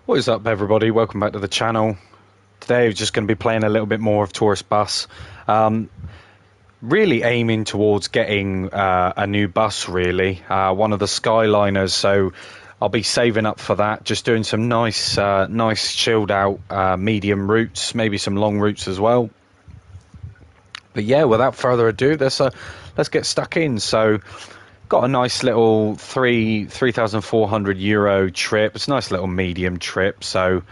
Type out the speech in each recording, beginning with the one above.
What is up, everybody? Welcome back to the channel. Today we're just going to be playing a little bit more of Tourist Bus. Really aiming towards getting a new bus, really. One of the Skyliners, so I'll be saving up for that. Just doing some nice chilled out medium routes, maybe some long routes as well. But yeah, without further ado, let's get stuck in. So, got a nice little €3,400 trip. It's a nice little medium trip, so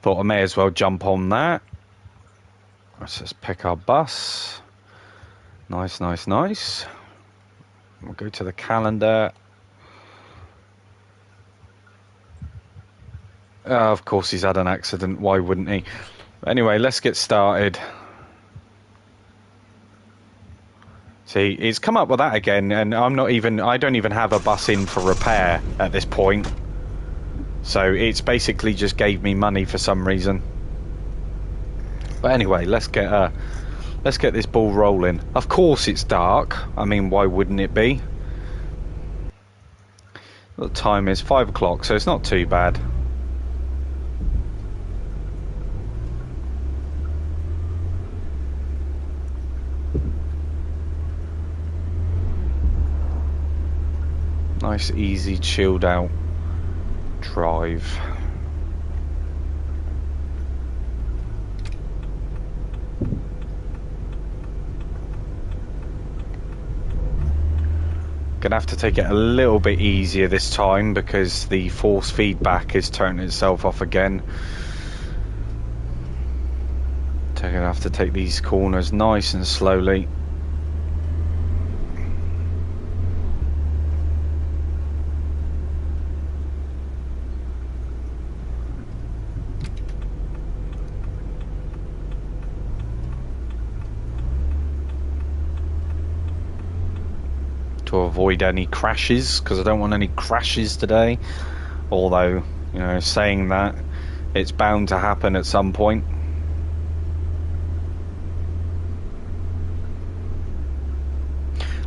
thought I may as well jump on that. Let's just pick our bus. Nice. We'll go to the calendar. Of course he's had an accident, why wouldn't he? Anyway, let's get started. See, it's come up with that again, and I don't even have a bus in for repair at this point. So it's basically just gave me money for some reason. But anyway, let's get this ball rolling. Of course it's dark. I mean, why wouldn't it be? The time is 5 o'clock, so it's not too bad. Nice, easy, chilled out drive. Gonna have to take it a little bit easier this time because the force feedback is turning itself off again. So I'm gonna have to take these corners nice and slowly. To avoid any crashes, because I don't want any crashes today. Although, you know, saying that, it's bound to happen at some point.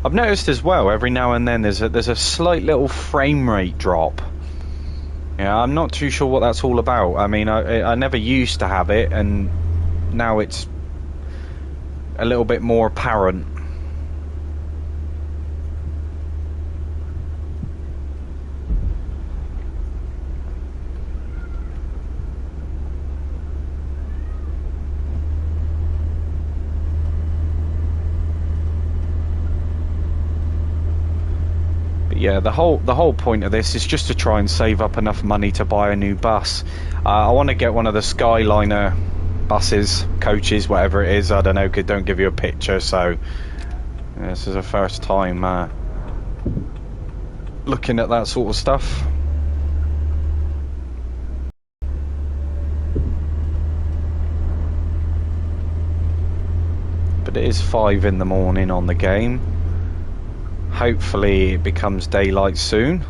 I've noticed as well, every now and then there's a slight little frame rate drop. Yeah, I'm not too sure what that's all about. I mean, I never used to have it, and now it's a little bit more apparent. Yeah, the whole point of this is just to try and save up enough money to buy a new bus. I want to get one of the Skyliner buses, coaches, whatever it is. I don't know, don't give you a picture, so yeah, this is the first time looking at that sort of stuff. But it is 5 in the morning on the game. Hopefully it becomes daylight soon.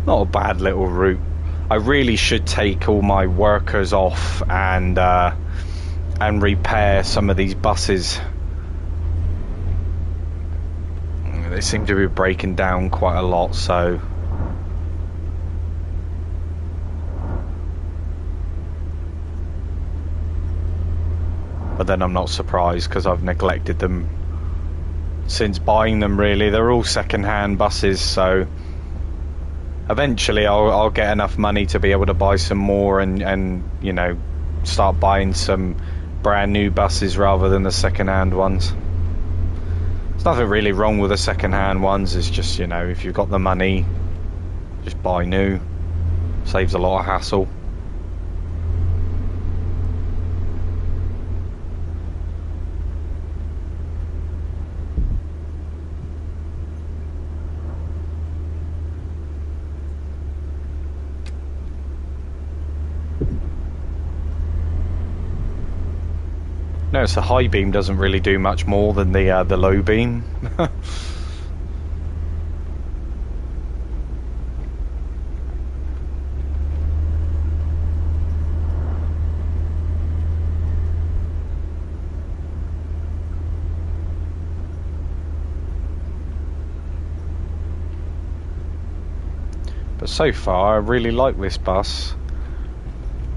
Not a bad little route. I really should take all my workers off and repair some of these buses. They seem to be breaking down quite a lot, so but then I'm not surprised because I've neglected them since buying them. Really, they're all second-hand buses, so eventually I'll get enough money to be able to buy some more and you know, start buying some brand new buses rather than the second-hand ones. There's nothing really wrong with the second-hand ones. It's just, you know, if you've got the money, just buy new. Saves a lot of hassle. Notice the high beam doesn't really do much more than the low beam. But so far, I really like this bus.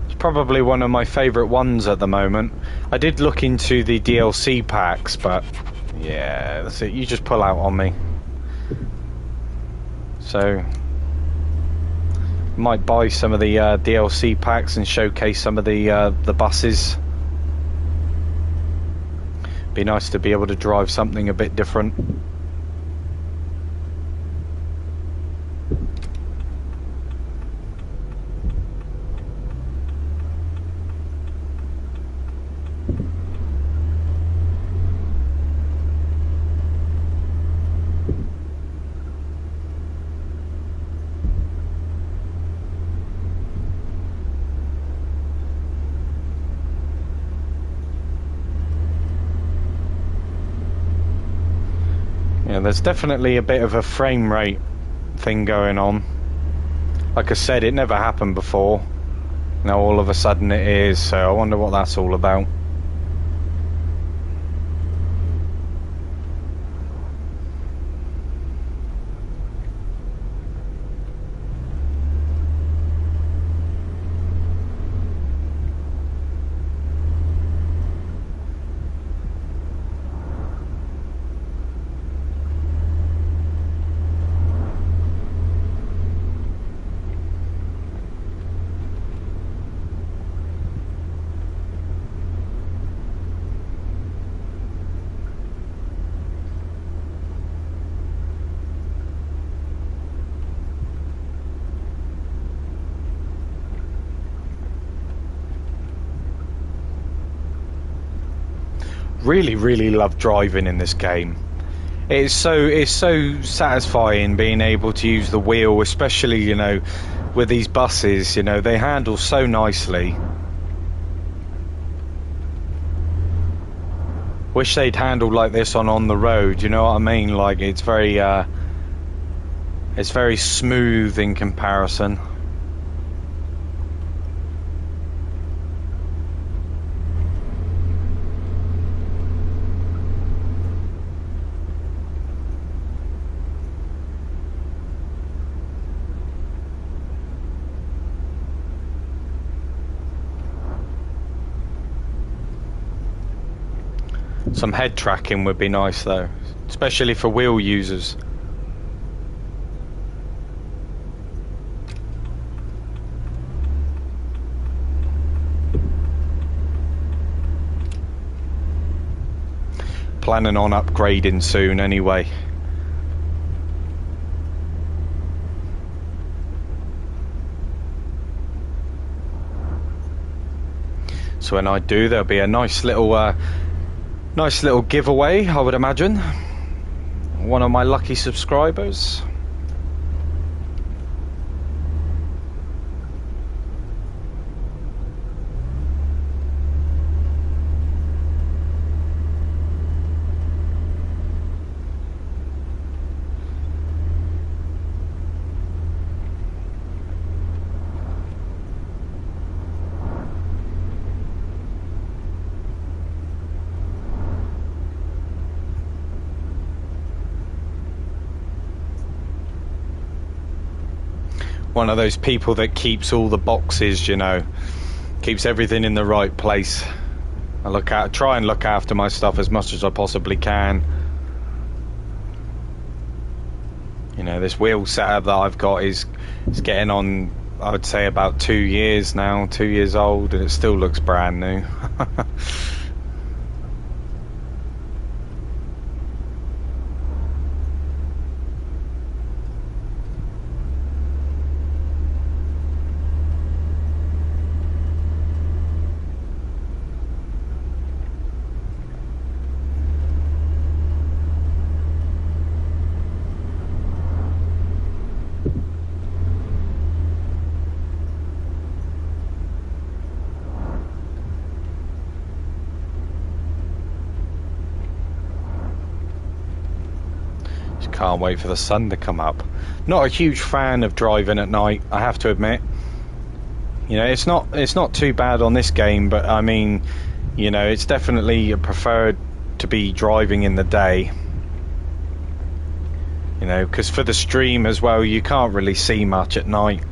It's probably one of my favourite ones at the moment. I did look into the DLC packs, but yeah, that's it. You just pull out on me. So, might buy some of the DLC packs and showcase some of the buses. Be nice to be able to drive something a bit different. Yeah, there's definitely a bit of a frame rate thing going on. Like I said, it never happened before. Now all of a sudden it is, so I wonder what that's all about. Really love driving in this game. It's so satisfying being able to use the wheel, especially, you know, with these buses. You know, they handle so nicely. Wish they'd handle like this on the road, you know what I mean? Like it's very smooth in comparison. Some head tracking would be nice though, especially for wheel users. Planning on upgrading soon anyway. So when I do, there'll be a nice little giveaway, I would imagine. One of my lucky subscribers. One of those people that keeps all the boxes, you know, keeps everything in the right place. I try and look after my stuff as much as I possibly can. You know, this wheel setup that I've got is getting on, I would say, about 2 years now, 2 years old, and it still looks brand new. Can't wait for the sun to come up. Not a huge fan of driving at night, I have to admit. You know, it's not too bad on this game, but I mean, you know, it's definitely preferred to be driving in the day. You know, because for the stream as well, you can't really see much at night.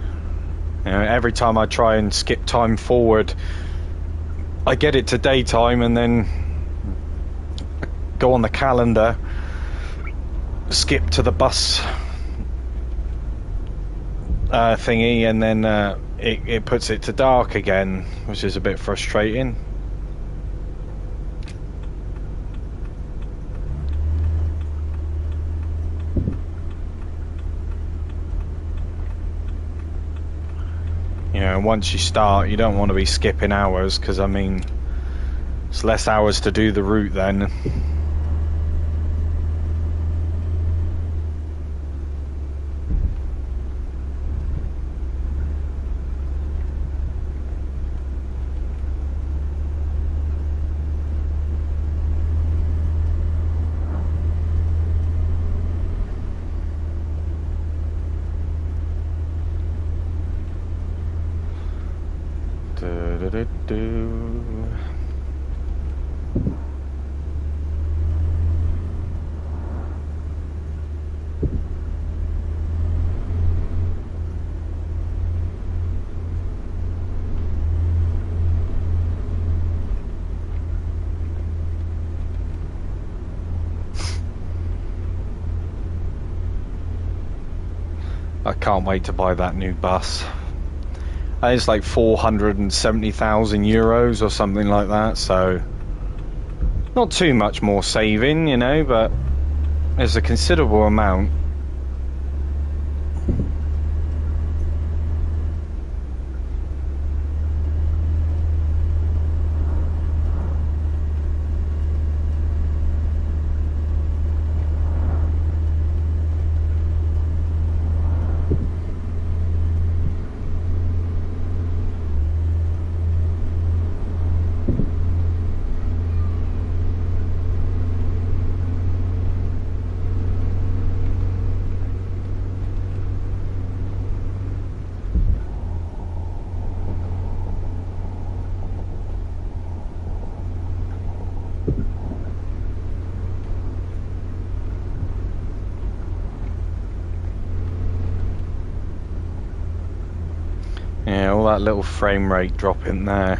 You know, every time I try and skip time forward, I get it to daytime and then go on the calendar, skip to the bus thingy, and then it puts it to dark again, which is a bit frustrating. You know, once you start, you don't want to be skipping hours, because I mean, it's less hours to do the route then. I can't wait to buy that new bus. It's like 470,000 euros or something like that, so not too much more saving, you know, but it's a considerable amount. Yeah, all that little frame rate drop in there.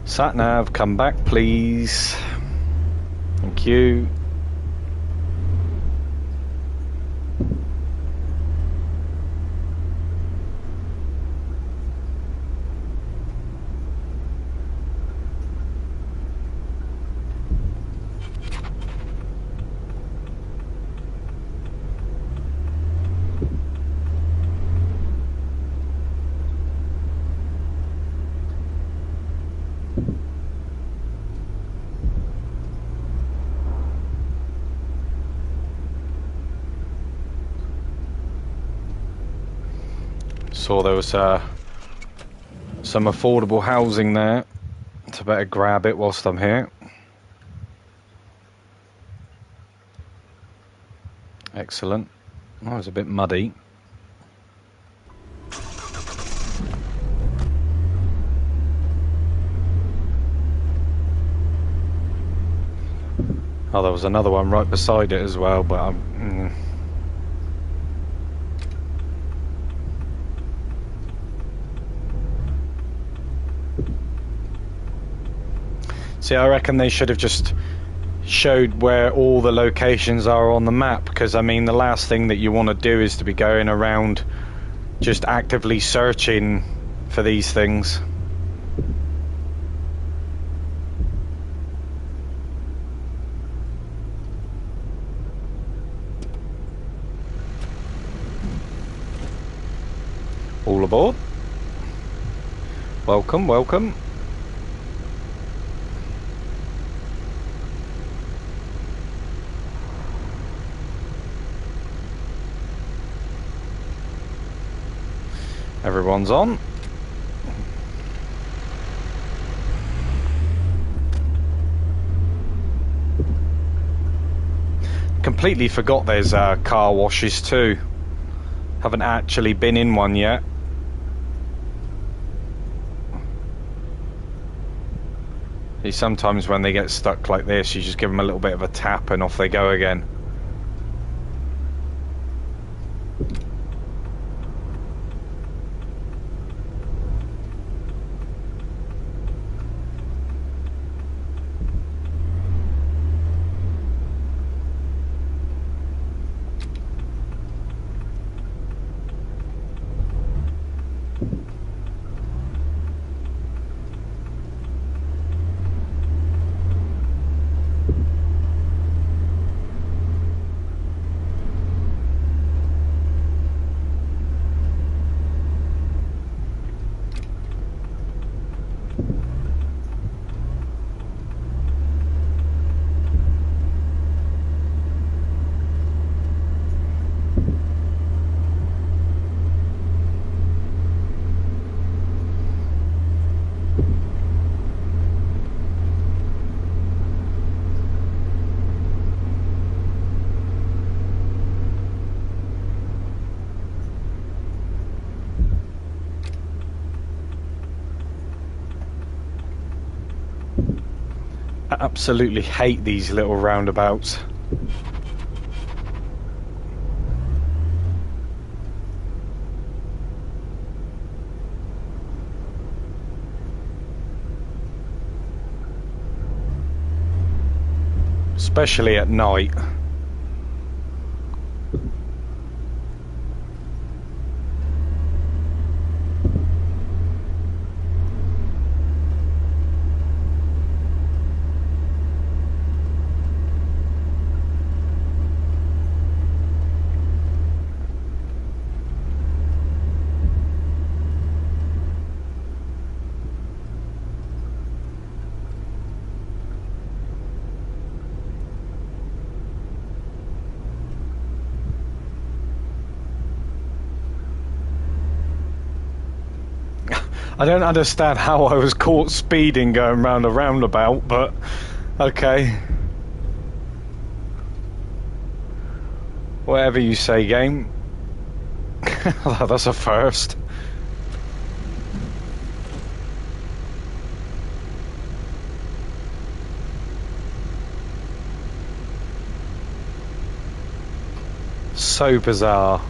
Sat nav, come back please. Thank you. Saw there was some affordable housing there, so better grab it whilst I'm here. Excellent. Oh, it was a bit muddy. Oh, there was another one right beside it as well, but I'm... See, I reckon they should have just showed where all the locations are on the map, because I mean the last thing that you want to do is to be going around just actively searching for these things. All aboard. Welcome, welcome. Everyone's on. Completely forgot there's car washes too. Haven't actually been in one yet. See, sometimes when they get stuck like this, you just give them a little bit of a tap and off they go again. I absolutely hate these little roundabouts. Especially at night. I don't understand how I was caught speeding going round a roundabout, but okay. Whatever you say, game. That's a first. So bizarre.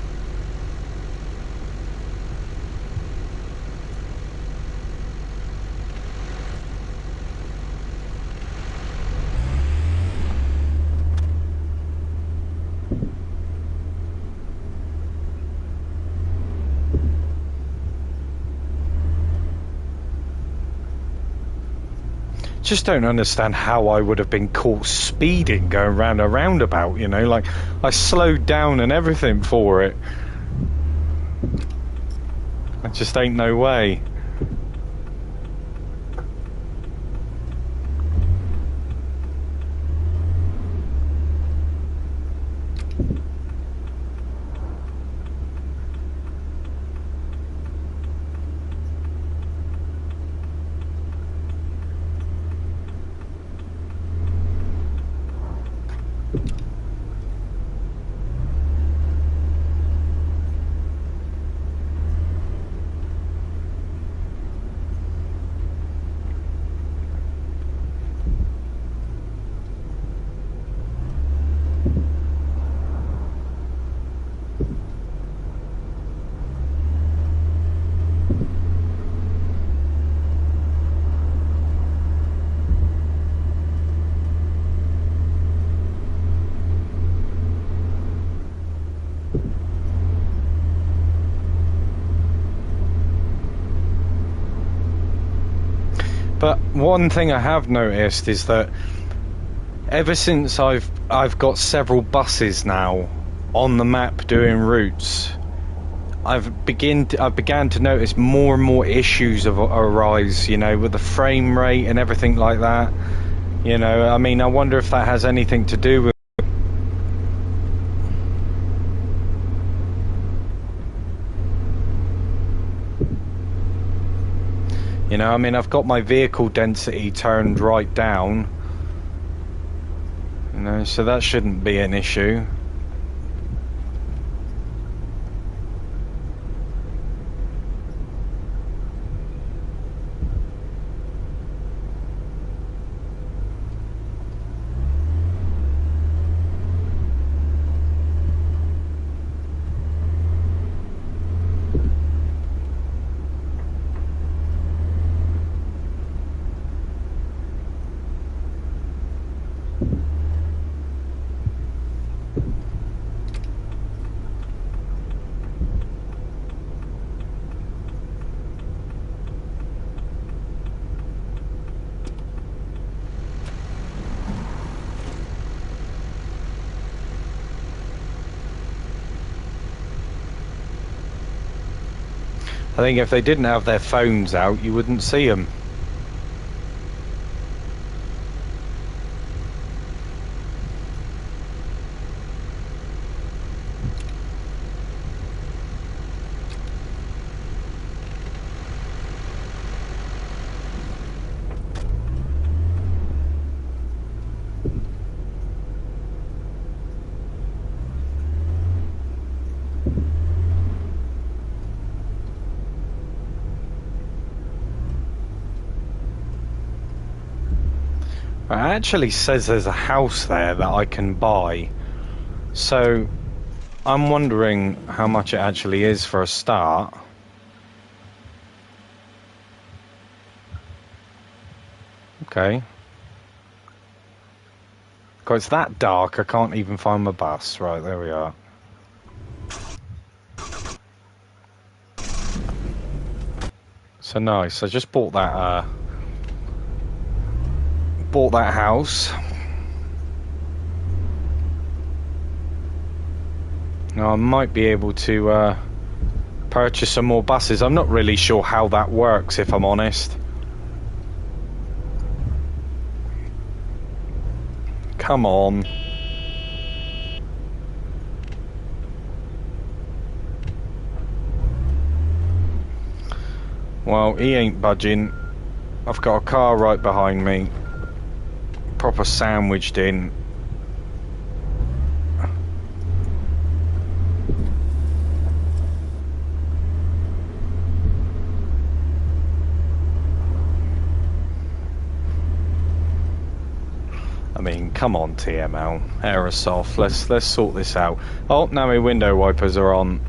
Just don't understand how I would have been caught speeding going round a roundabout, you know, like I slowed down and everything for it. I just ain't no way. But one thing I have noticed is that ever since I've got several buses now on the map doing routes, I've began to notice more and more issues arise, you know, with the frame rate and everything like that. You know, I mean, I wonder if that has anything to do with. You know, I mean, I've got my vehicle density turned right down. You know, so that shouldn't be an issue. I think if they didn't have their phones out, you wouldn't see them. It actually says there's a house there that I can buy, so I'm wondering how much it actually is for a start. Okay. God, it's that dark I can't even find my bus. Right, there we are. So nice, I just bought that house. Now I might be able to purchase some more buses. I'm not really sure how that works, if I'm honest. Come on. Well, he ain't budging. I've got a car right behind me, proper sandwiched in. I mean, come on, TML, Aerosoft, let's sort this out. Oh, now my window wipers are on.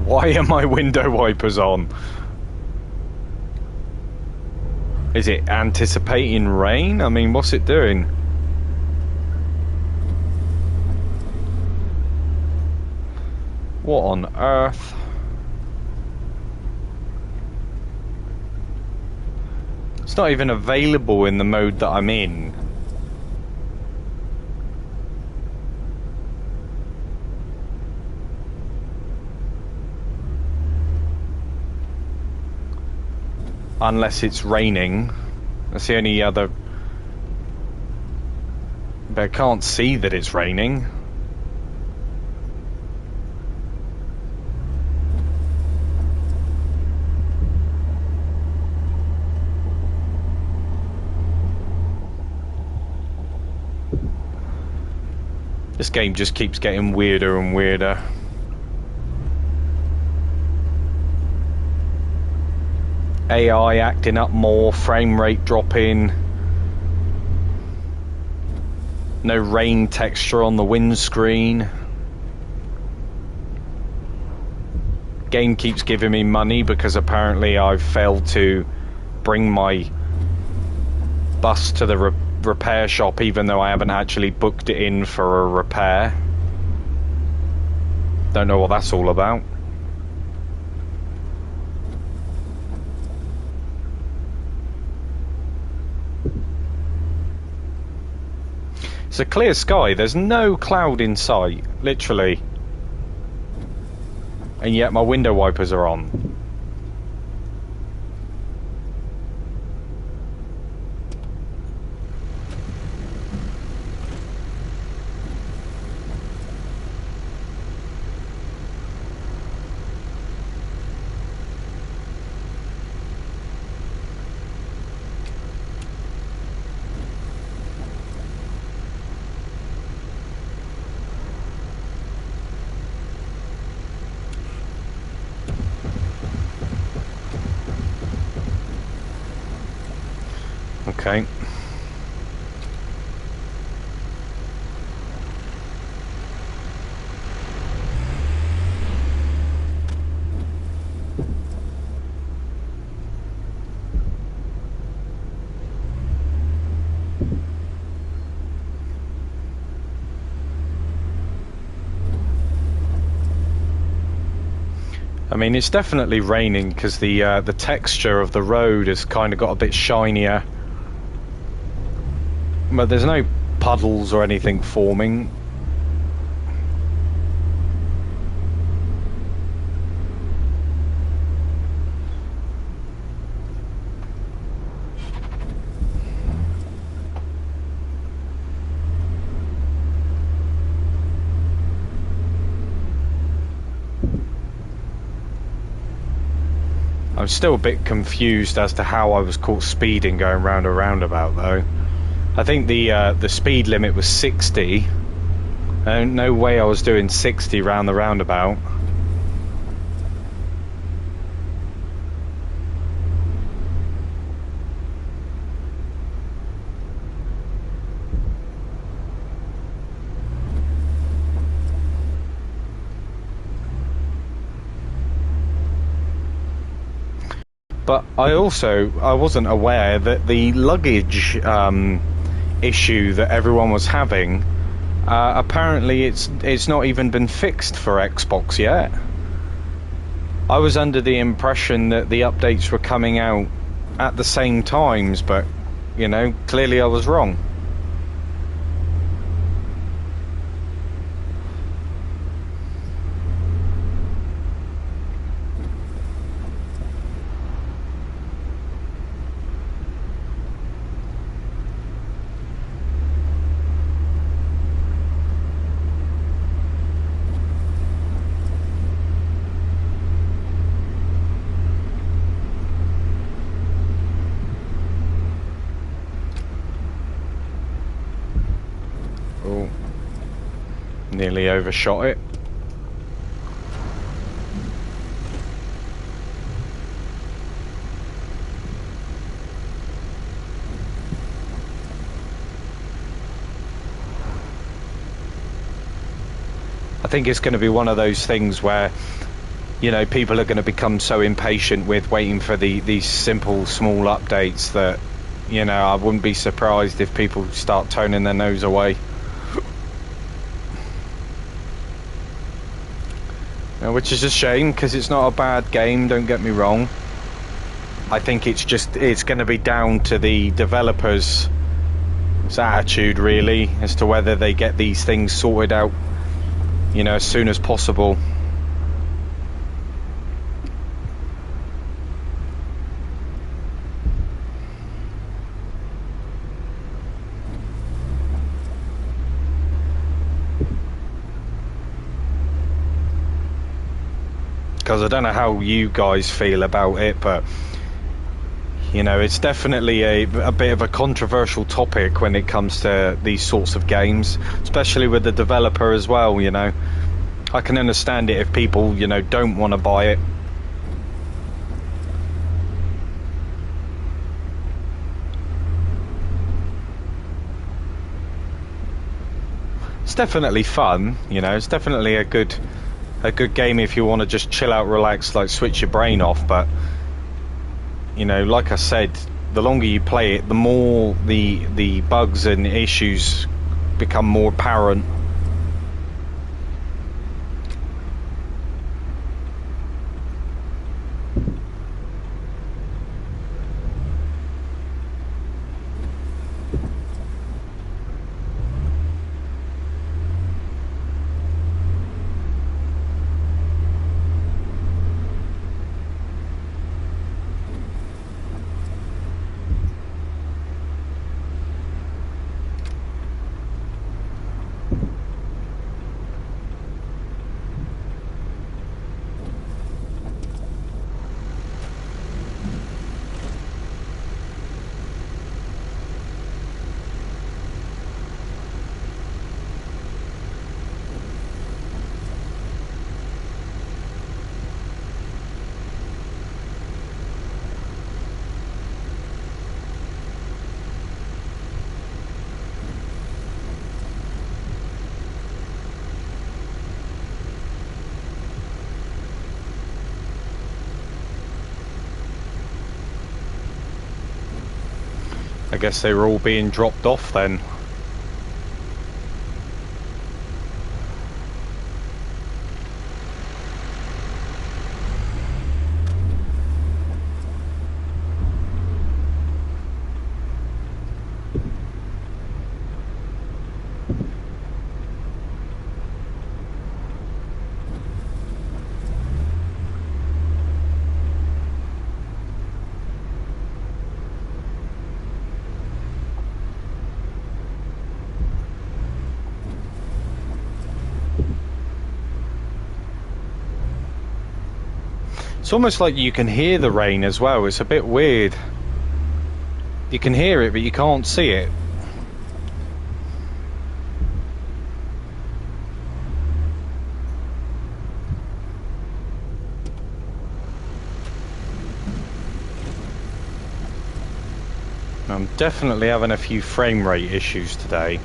Why are my window wipers on? Is it anticipating rain? I mean, what's it doing? What on earth? It's not even available in the mode that I'm in. Unless it's raining. That's the only other... But I can't see that it's raining. This game just keeps getting weirder and weirder. AI acting up more, frame rate dropping. No rain texture on the windscreen. Game keeps giving me money because apparently I've failed to bring my bus to the repair shop even though I haven't actually booked it in for a repair. Don't know what that's all about. It's a clear sky, there's no cloud in sight, literally. And yet my window wipers are on. Okay. I mean, it's definitely raining because the texture of the road has kind of got a bit shinier. But there's no puddles or anything forming. I'm still a bit confused as to how I was caught speeding going round a roundabout though. I think the speed limit was 60. No way I was doing 60 round the roundabout. But I wasn't aware that the luggage issue that everyone was having, apparently it's not even been fixed for Xbox yet. I was under the impression that the updates were coming out at the same times, but you know, clearly I was wrong. Nearly overshot it. I think it's going to be one of those things where, you know, people are going to become so impatient with waiting for these simple small updates that, you know, I wouldn't be surprised if people start toning their nose away. Which is a shame, because it's not a bad game, don't get me wrong. I think it's going to be down to the developers' attitude, really, as to whether they get these things sorted out, you know, as soon as possible. Because I don't know how you guys feel about it, but you know, it's definitely a bit of a controversial topic when it comes to these sorts of games, especially with the developer as well. You know, I can understand it if people, you know, don't want to buy it. It's definitely fun, you know, it's definitely a good game if you want to just chill out, relax, like switch your brain off. But you know, like I said, the longer you play it, the more the bugs and issues become more apparent. I guess they were all being dropped off then. It's almost like you can hear the rain as well. It's a bit weird. You can hear it, but you can't see it. I'm definitely having a few frame rate issues today.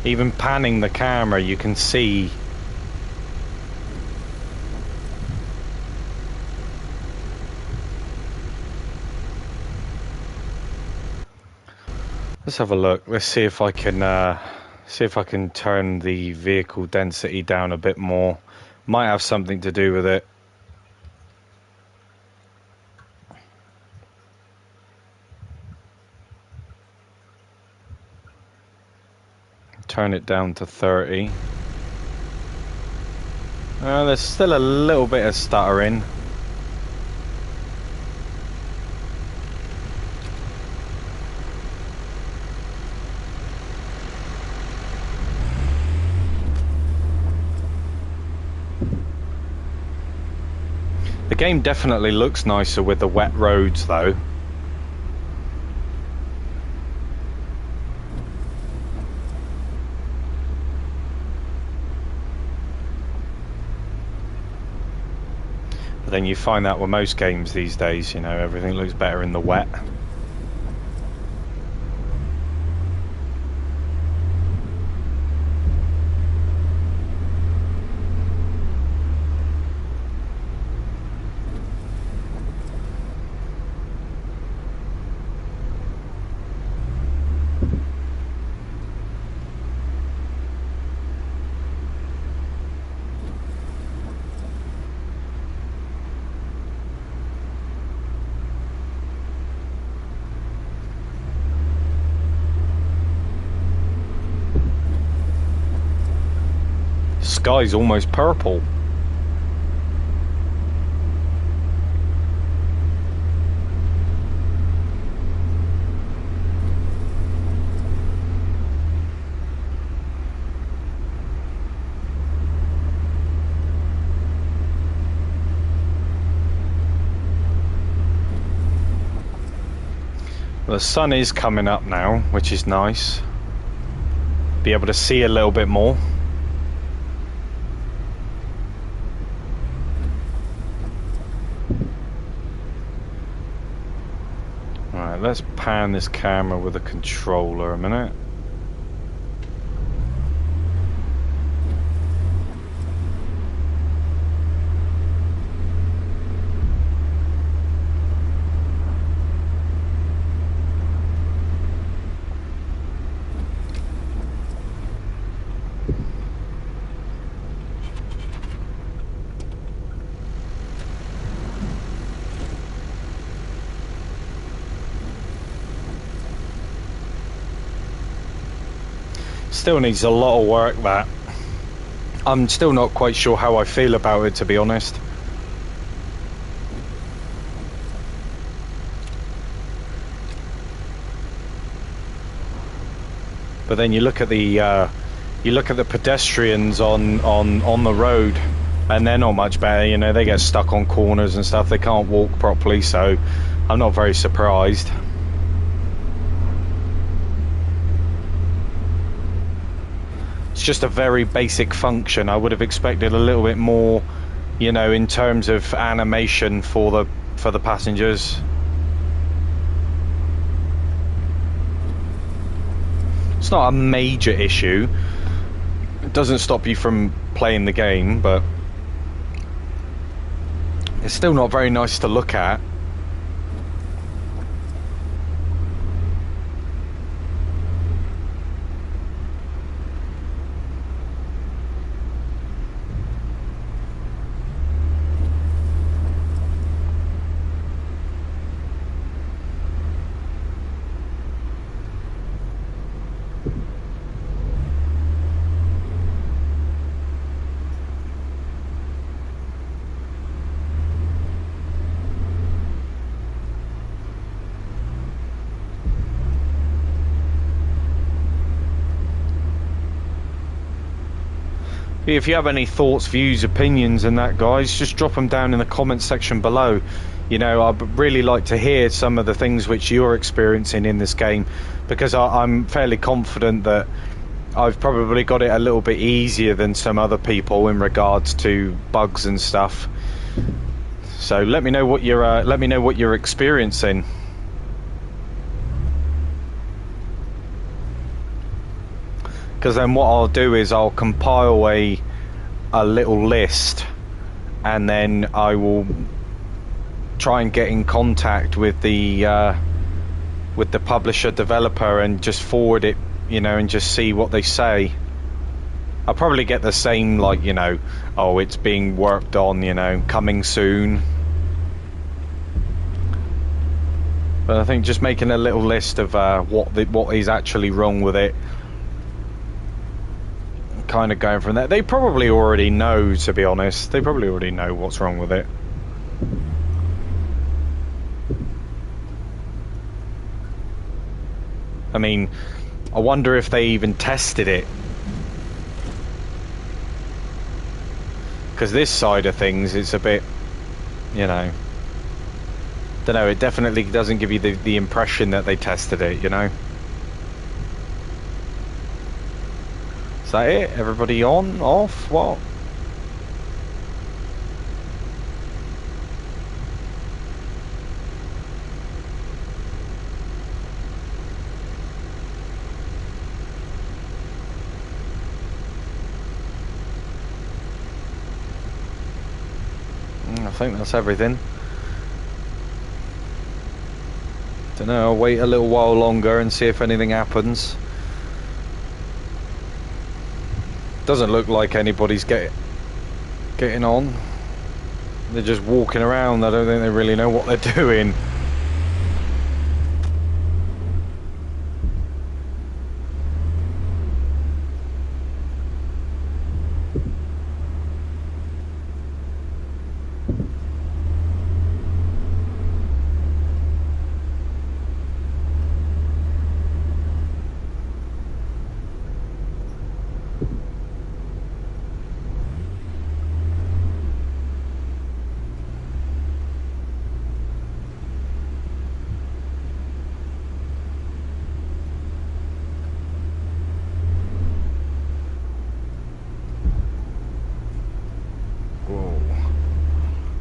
Even panning the camera, you can see. Let's have a look. Let's see if I can turn the vehicle density down a bit more. Might have something to do with it. Turn it down to 30. There's still a little bit of stuttering. The game definitely looks nicer with the wet roads though. But then you find that with most games these days, you know, everything looks better in the wet. Sky's almost purple. The sun is coming up now, which is nice. Be able to see a little bit more. Alright, let's pan this camera with a controller a minute. Still needs a lot of work, that. I'm still not quite sure how I feel about it, to be honest. But then you look at the pedestrians on the road, and they're not much better. You know, they get stuck on corners and stuff. They can't walk properly, so I'm not very surprised. It's just a very basic function. I would have expected a little bit more, you know, in terms of animation for the passengers. It's not a major issue. It doesn't stop you from playing the game, but it's still not very nice to look at. If you have any thoughts, views, opinions and that, guys, just drop them down in the comments section below. You know, I'd really like to hear some of the things which you're experiencing in this game, because I'm fairly confident that I've probably got it a little bit easier than some other people in regards to bugs and stuff. So let me know what you're experiencing. Because then what I'll do is I'll compile a little list, and then I will try and get in contact with the publisher developer and just forward it, you know, and just see what they say. I'll probably get the same, like, you know, oh, it's being worked on, you know, coming soon. But I think just making a little list of what is actually wrong with it, kind of going from there. They probably already know, to be honest. They probably already know what's wrong with it. I mean, I wonder if they even tested it. Because this side of things, it's a bit, you know, don't know, it definitely doesn't give you the impression that they tested it, you know. Is that it? Everybody on? Off? What? I think that's everything. Don't know, I'll wait a little while longer and see if anything happens. Doesn't look like anybody's getting on. They're just walking around. I don't think they really know what they're doing.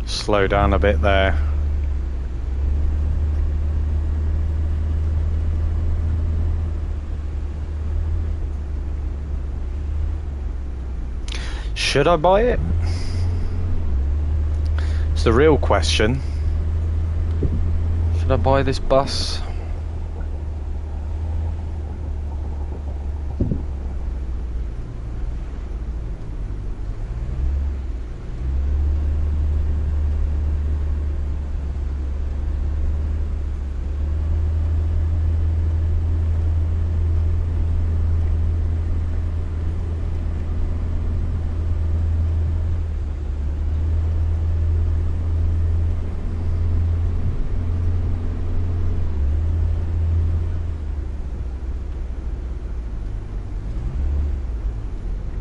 Slow down a bit there. Should I buy it? It's the real question. Should I buy this bus?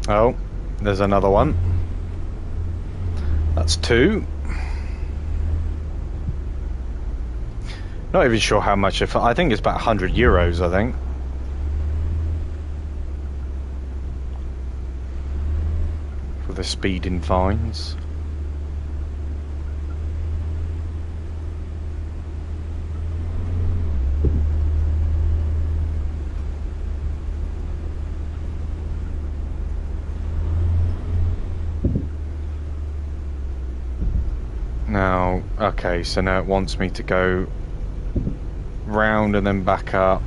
Oh, there's another one. That's two. Not even sure how much. I think it's about 100 euros, I think. For the speeding fines. Now, okay, so now it wants me to go round and then back up.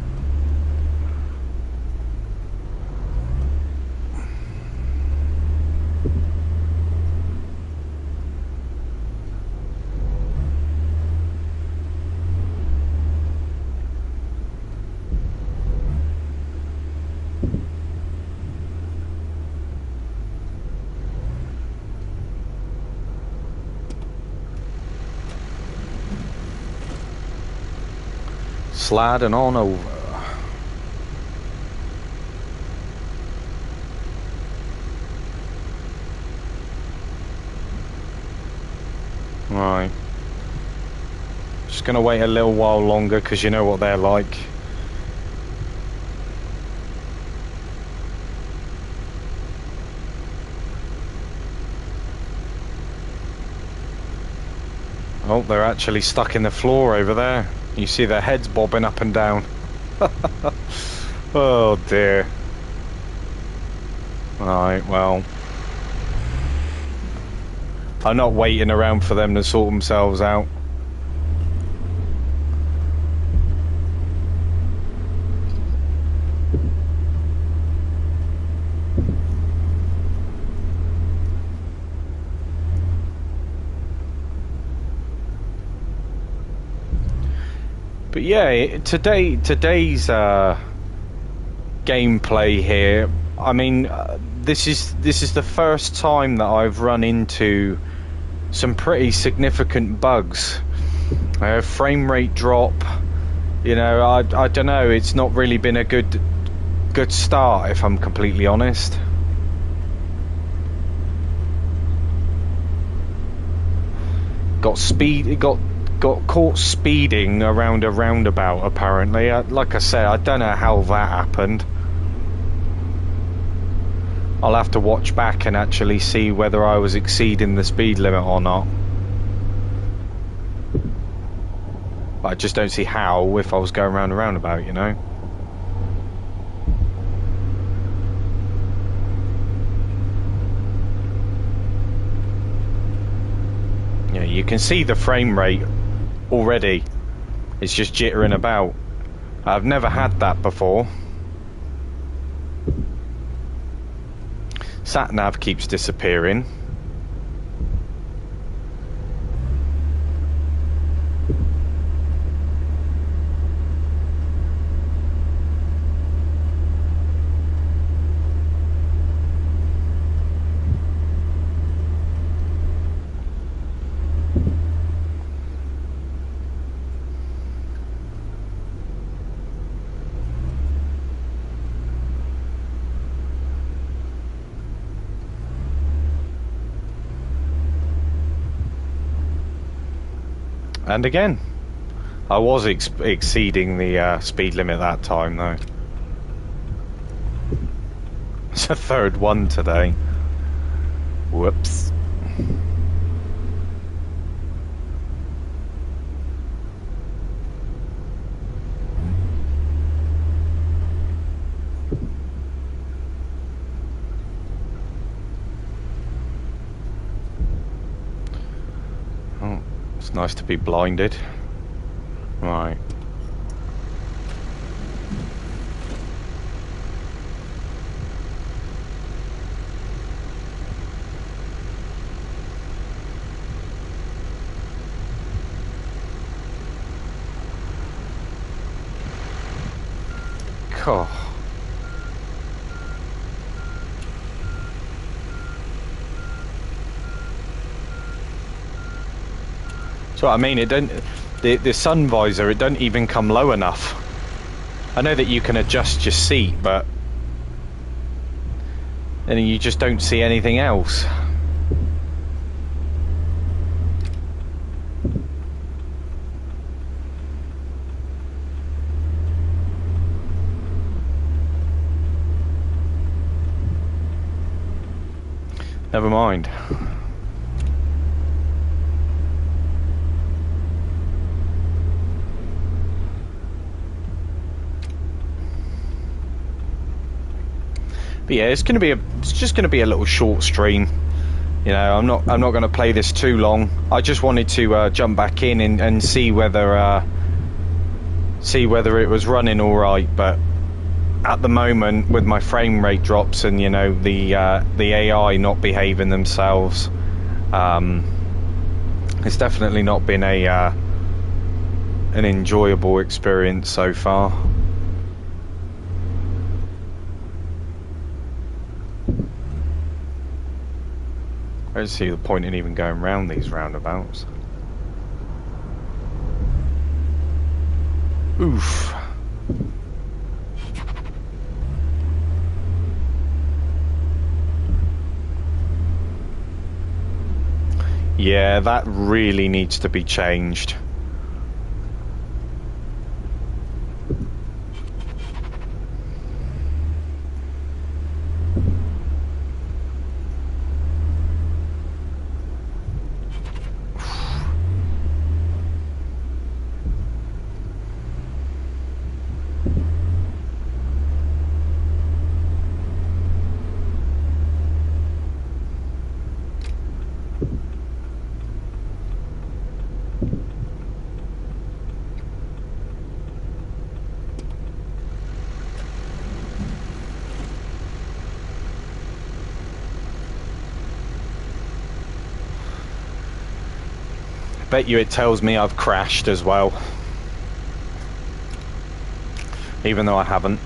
Sliding on over. Right. Just gonna wait a little while longer because you know what they're like. Oh, they're actually stuck in the floor over there. You see their heads bobbing up and down. Oh dear. Right, well. I'm not waiting around for them to sort themselves out. But yeah, today's gameplay here. I mean, this is the first time that I've run into some pretty significant bugs. Frame rate drop. You know, I don't know. It's not really been a good start, if I'm completely honest. Got caught speeding around a roundabout, apparently. Like I said, I don't know how that happened. I'll have to watch back and actually see whether I was exceeding the speed limit or not. But I just don't see how if I was going around a roundabout, you know? Yeah, you can see the frame rate already. It's just jittering about. I've never had that before. Sat nav keeps disappearing. And again, I was exceeding the speed limit that time, though. It's a third one today. Whoops. Oh, it's nice to be blinded. Right. Cool. So I mean, it don't. The sun visor, it don't even come low enough. I know that you can adjust your seat, but then you just don't see anything else. Never mind. But yeah, it's just gonna be a little short stream. You know, I'm not gonna play this too long. I just wanted to jump back in and see whether it was running all right. But at the moment, with my frame rate drops and you know the AI not behaving themselves, it's definitely not been an enjoyable experience so far. I don't see the point in even going round these roundabouts. Oof. Yeah, that really needs to be changed. Bet you it tells me I've crashed as well, even though I haven't.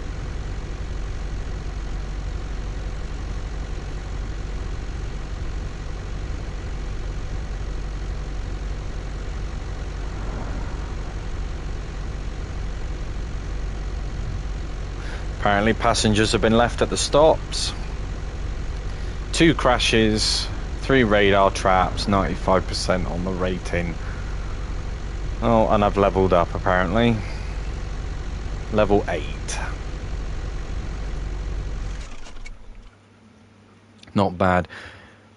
Apparently passengers have been left at the stops. 2 crashes, 3 radar traps, 95% on the rating. Oh, and I've leveled up apparently. Level 8. Not bad.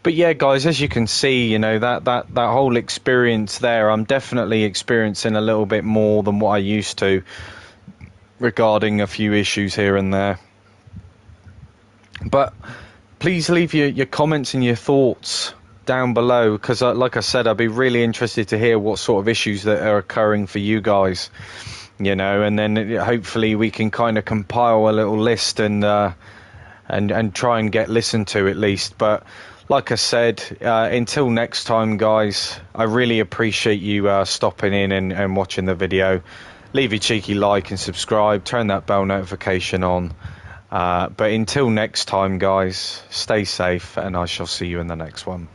But yeah, guys, as you can see, you know, that whole experience there, I'm definitely experiencing a little bit more than what I used to regarding a few issues here and there. But please leave your comments and your thoughts down below, because like I said, I'd be really interested to hear what sort of issues that are occurring for you guys, you know, and then hopefully we can kind of compile a little list and try and get listened to at least. But like I said, until next time, guys, I really appreciate you stopping in and watching the video. Leave your cheeky like and subscribe, turn that bell notification on. But until next time, guys, stay safe, and I shall see you in the next one.